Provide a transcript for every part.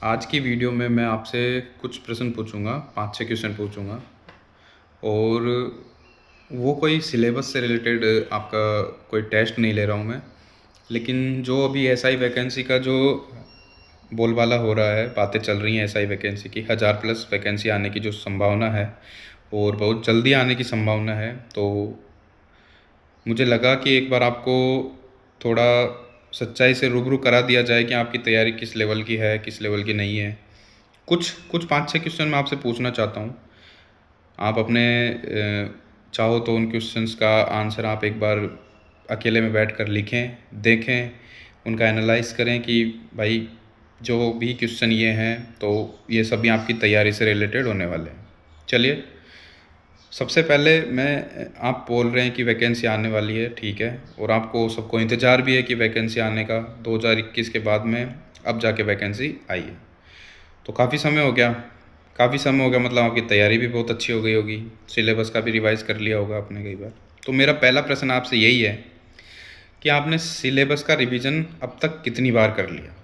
आज की वीडियो में मैं आपसे कुछ प्रश्न पूछूंगा, 5-6 क्वेश्चन पूछूंगा और वो कोई सिलेबस से रिलेटेड आपका कोई टेस्ट नहीं ले रहा हूँ मैं। लेकिन जो अभी एसआई वैकेंसी का जो बोलबाला हो रहा है, बातें चल रही हैं एसआई वैकेंसी की, 1000 प्लस वैकेंसी आने की जो संभावना है और बहुत जल्दी आने की संभावना है, तो मुझे लगा कि एक बार आपको थोड़ा सच्चाई से रूबरू करा दिया जाए कि आपकी तैयारी किस लेवल की है, किस लेवल की नहीं है। कुछ कुछ 5-6 क्वेश्चन मैं आपसे पूछना चाहता हूँ। आप अपने चाहो तो उन क्वेश्चंस का आंसर आप एक बार अकेले में बैठकर लिखें, देखें, उनका एनालाइज़ करें कि भाई जो भी क्वेश्चन ये हैं तो ये सभी आपकी तैयारी से रिलेटेड होने वाले हैं। चलिए, सबसे पहले आप बोल रहे हैं कि वैकेंसी आने वाली है, ठीक है, और आपको सबको इंतज़ार भी है कि वैकेंसी आने का 2021 के बाद में अब जाके वैकेंसी आई है। तो काफ़ी समय हो गया, मतलब आपकी तैयारी भी बहुत अच्छी हो गई होगी, सिलेबस का भी रिवाइज़ कर लिया होगा आपने कई बार। तो मेरा पहला प्रश्न आपसे यही है कि आपने सिलेबस का रिवीजन अब तक कितनी बार कर लिया?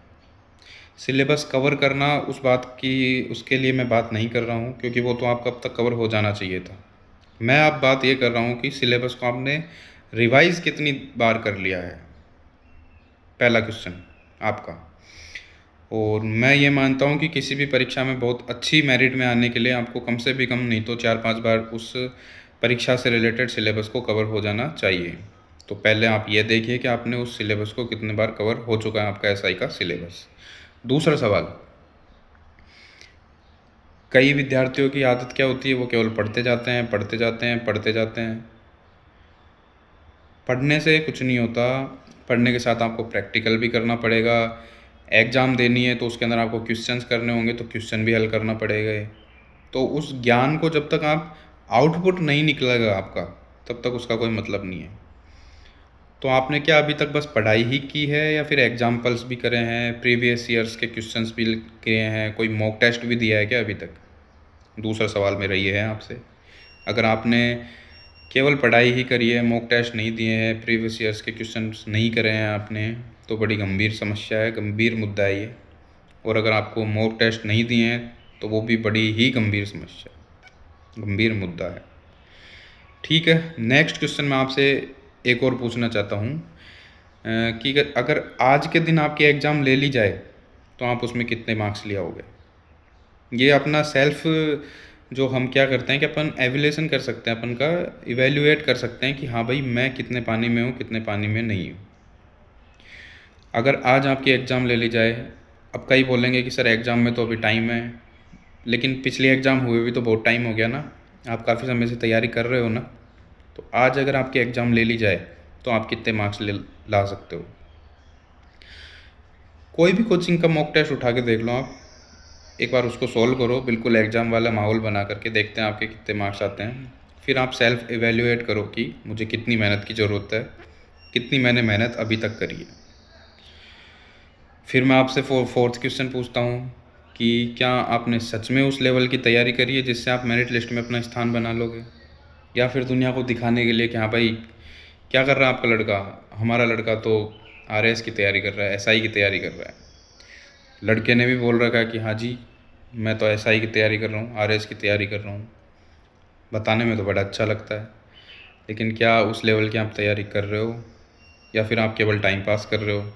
सिलेबस कवर करना उस बात की उसके लिए मैं बात नहीं कर रहा हूँ, क्योंकि वो तो आपका अब तक कवर हो जाना चाहिए था। मैं अब बात ये कर रहा हूँ कि सिलेबस को आपने रिवाइज़ कितनी बार कर लिया है? पहला क्वेश्चन आपका। और मैं ये मानता हूँ कि किसी भी परीक्षा में बहुत अच्छी मेरिट में आने के लिए आपको कम से भी कम नहीं तो 4-5 बार उस परीक्षा से रिलेटेड सिलेबस को कवर हो जाना चाहिए। तो पहले आप ये देखिए कि आपने उस सिलेबस को कितने बार कवर हो चुका है आपका एसआई का सिलेबस। दूसरा सवाल, कई विद्यार्थियों की आदत क्या होती है, वो केवल पढ़ते जाते हैं, पढ़ते जाते हैं, पढ़ते जाते हैं। पढ़ने से कुछ नहीं होता, पढ़ने के साथ आपको प्रैक्टिकल भी करना पड़ेगा। एग्ज़ाम देनी है तो उसके अंदर आपको क्वेश्चंस करने होंगे, तो क्वेश्चन भी हल करना पड़ेगा। तो उस ज्ञान को जब तक आप आउटपुट नहीं निकलेगा आपका, तब तक उसका कोई मतलब नहीं है। तो आपने क्या अभी तक बस पढ़ाई ही की है या फिर एग्जाम्पल्स भी करे हैं, प्रीवियस ईयर्स के क्वेश्चंस भी किए हैं, कोई मॉक टेस्ट भी दिया है क्या अभी तक? दूसरा सवाल मेरा ये है आपसे। अगर आपने केवल पढ़ाई ही करी है, मॉक टेस्ट नहीं दिए हैं, प्रीवियस ईयर्स के क्वेश्चंस नहीं करे हैं आपने, तो बड़ी गंभीर समस्या है, गंभीर मुद्दा है ये। और अगर आपको मॉक टेस्ट नहीं दिए हैं तो वो भी बड़ी ही गंभीर समस्या, गंभीर मुद्दा है। ठीक है, नेक्स्ट क्वेश्चन मैं आपसे एक और पूछना चाहता हूँ कि अगर आज के दिन आपकी एग्ज़ाम ले ली जाए तो आप उसमें कितने मार्क्स ले आओगे? ये अपना सेल्फ, जो हम क्या करते हैं कि अपन एवल्यूएशन कर सकते हैं, अपन का इवैल्यूएट कर सकते हैं कि हाँ भाई मैं कितने पानी में हूँ, कितने पानी में नहीं हूँ। अगर आज आपकी एग्ज़ाम ले ली जाए, अब कई बोलेंगे कि सर एग्ज़ाम में तो अभी टाइम है, लेकिन पिछले एग्ज़ाम हुए भी तो बहुत टाइम हो गया ना, आप काफ़ी समय से तैयारी कर रहे हो ना। तो आज अगर आपकी एग्ज़ाम ले ली जाए तो आप कितने मार्क्स ले ला सकते हो? कोई भी कोचिंग का मॉक टेस्ट उठा के देख लो आप, एक बार उसको सॉल्व करो, बिल्कुल एग्ज़ाम वाला माहौल बना करके, देखते हैं आपके कितने मार्क्स आते हैं। फिर आप सेल्फ एवेल्यूएट करो कि मुझे कितनी मेहनत की ज़रूरत है, कितनी मैंने मेहनत अभी तक करी है। फिर मैं आपसे फोर्थ क्वेश्चन पूछता हूँ कि क्या आपने सच में उस लेवल की तैयारी करी है जिससे आप मेरिट लिस्ट में अपना स्थान बना लोगे, या फिर दुनिया को दिखाने के लिए कि हाँ भाई क्या कर रहा है आपका लड़का, हमारा लड़का तो आरएएस की तैयारी कर रहा है, एसआई की तैयारी कर रहा है। लड़के ने भी बोल रखा है कि हाँ जी मैं तो एसआई की तैयारी कर रहा हूँ, आरएएस की तैयारी कर रहा हूँ। बताने में तो बड़ा अच्छा लगता है, लेकिन क्या उस लेवल की आप तैयारी कर रहे हो या फिर आप केवल टाइम पास कर रहे हो?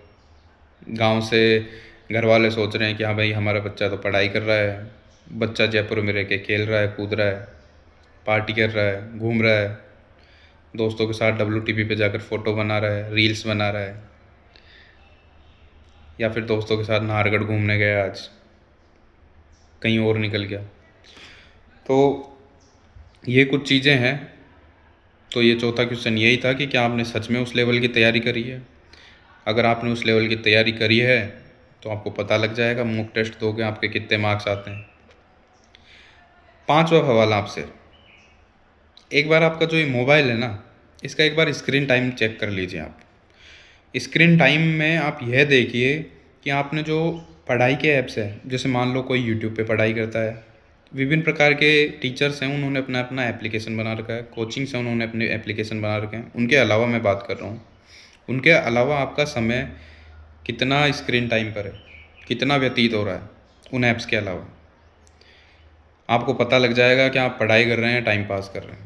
गांव से घर वाले सोच रहे हैं कि हाँ भाई हमारा बच्चा तो पढ़ाई कर रहा है, बच्चा जयपुर में रह के खेल रहा है, कूद रहा है, पार्टी कर रहा है, घूम रहा है, दोस्तों के साथ WTP पे जाकर फ़ोटो बना रहा है, रील्स बना रहा है, या फिर दोस्तों के साथ नाहरगढ़ घूमने गया, आज कहीं और निकल गया। तो ये कुछ चीज़ें हैं। तो ये चौथा क्वेश्चन यही था कि क्या आपने सच में उस लेवल की तैयारी करी है? अगर आपने उस लेवल की तैयारी करी है तो आपको पता लग जाएगा, मॉक टेस्ट दोगे आपके कितने मार्क्स आते हैं। पांचवा सवाल आपसे, एक बार आपका जो ये मोबाइल है ना, इसका एक बार स्क्रीन टाइम चेक कर लीजिए आप। स्क्रीन टाइम में आप यह देखिए कि आपने जो पढ़ाई के ऐप्स है, जैसे मान लो कोई यूट्यूब पे पढ़ाई करता है, विभिन्न प्रकार के टीचर्स हैं, उन्होंने अपना अपना एप्लीकेशन बना रखा है, कोचिंग्स हैं उन्होंने अपने एप्लीकेशन बना रखे हैं, उनके अलावा मैं बात कर रहा हूँ, उनके अलावा आपका समय कितना स्क्रीन टाइम पर है, कितना व्यतीत हो रहा है। उन ऐप्स के अलावा। आपको पता लग जाएगा कि आप पढ़ाई कर रहे हैं, टाइम पास कर रहे हैं।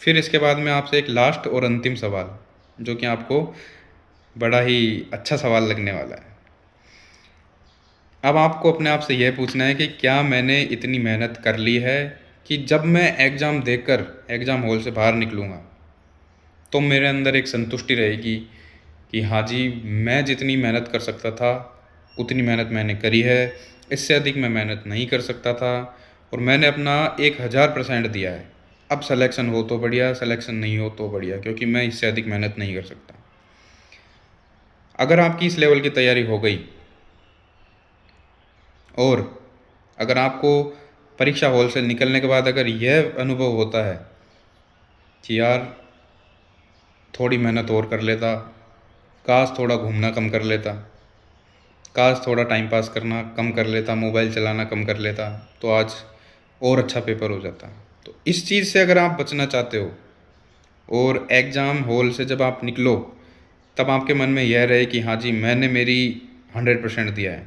फिर इसके बाद में आपसे एक लास्ट और अंतिम सवाल, जो कि आपको बड़ा ही अच्छा सवाल लगने वाला है। अब आपको अपने आप से यह पूछना है कि क्या मैंने इतनी मेहनत कर ली है कि जब मैं एग्ज़ाम देकर एग्ज़ाम हॉल से बाहर निकलूँगा तो मेरे अंदर एक संतुष्टि रहेगी कि हाँ जी, मैं जितनी मेहनत कर सकता था उतनी मेहनत मैंने करी है, इससे अधिक मैं मेहनत नहीं कर सकता था और मैंने अपना 1000% दिया है। अब सिलेक्शन हो तो बढ़िया, सिलेक्शन नहीं हो तो बढ़िया, क्योंकि मैं इससे अधिक मेहनत नहीं कर सकता। अगर आपकी इस लेवल की तैयारी हो गई और अगर आपको परीक्षा हॉल से निकलने के बाद अगर यह अनुभव होता है कि यार थोड़ी मेहनत और कर लेता, काश थोड़ा घूमना कम कर लेता, काश थोड़ा टाइम पास करना कम कर लेता, मोबाइल चलाना कम कर लेता, तो आज और अच्छा पेपर हो जाता। तो इस चीज़ से अगर आप बचना चाहते हो और एग्ज़ाम हॉल से जब आप निकलो तब आपके मन में यह रहे कि हाँ जी, मैंने मेरी 100% दिया है,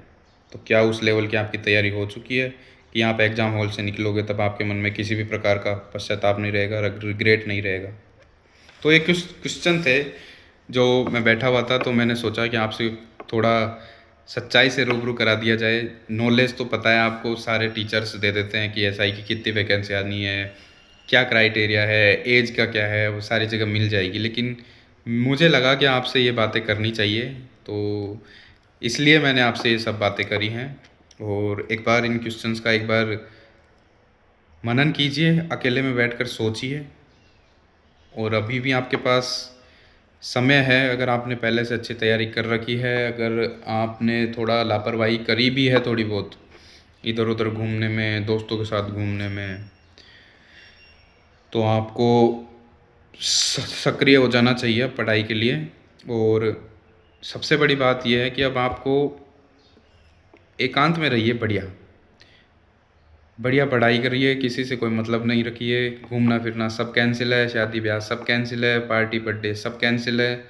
तो क्या उस लेवल की आपकी तैयारी हो चुकी है कि आप एग्ज़ाम हॉल से निकलोगे तब आपके मन में किसी भी प्रकार का पश्चाताप नहीं रहेगा, रिग्रेट नहीं रहेगा। तो एक कुछ क्वेश्चन थे जो मैं बैठा हुआ था, तो मैंने सोचा कि आपसे थोड़ा सच्चाई से रूबरू करा दिया जाए। नॉलेज तो पता है आपको, सारे टीचर्स दे देते हैं कि एसआई की कितनी वैकेंसी आनी है, क्या क्राइटेरिया है, एज का क्या है, वो सारी जगह मिल जाएगी। लेकिन मुझे लगा कि आपसे ये बातें करनी चाहिए, तो इसलिए मैंने आपसे ये सब बातें करी हैं। और एक बार इन क्वेश्चंस का एक बार मनन कीजिए, अकेले में बैठकर सोचिए। और अभी भी आपके पास समय है, अगर आपने पहले से अच्छी तैयारी कर रखी है, अगर आपने थोड़ा लापरवाही करी भी है थोड़ी बहुत इधर उधर घूमने में, दोस्तों के साथ घूमने में, तो आपको सक्रिय हो जाना चाहिए पढ़ाई के लिए। और सबसे बड़ी बात यह है कि अब आपको एकांत में रहिए, बढ़िया बढ़िया पढ़ाई करिए, किसी से कोई मतलब नहीं रखिए। घूमना फिरना सब कैंसिल है, शादी ब्याह सब कैंसिल है, पार्टी बर्थडे सब कैंसिल है।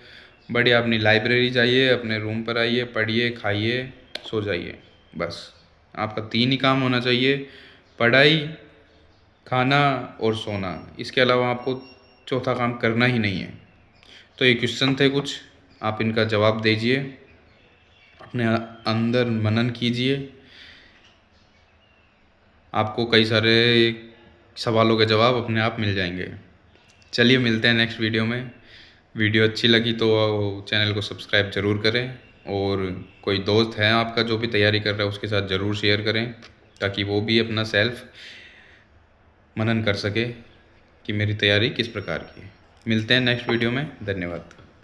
बढ़िया अपनी लाइब्रेरी जाइए, अपने रूम पर आइए, पढ़िए, खाइए, सो जाइए। बस आपका 3 ही काम होना चाहिए, पढ़ाई, खाना और सोना। इसके अलावा आपको चौथा काम करना ही नहीं है। तो ये क्वेश्चन थे कुछ, आप इनका जवाब दीजिए, अपने अंदर मनन कीजिए, आपको कई सारे सवालों के जवाब अपने आप मिल जाएंगे। चलिए मिलते हैं नेक्स्ट वीडियो में। वीडियो अच्छी लगी तो चैनल को सब्सक्राइब ज़रूर करें, और कोई दोस्त है आपका जो भी तैयारी कर रहा है उसके साथ ज़रूर शेयर करें, ताकि वो भी अपना सेल्फ मनन कर सके कि मेरी तैयारी किस प्रकार की है। मिलते हैं नेक्स्ट वीडियो में। धन्यवाद।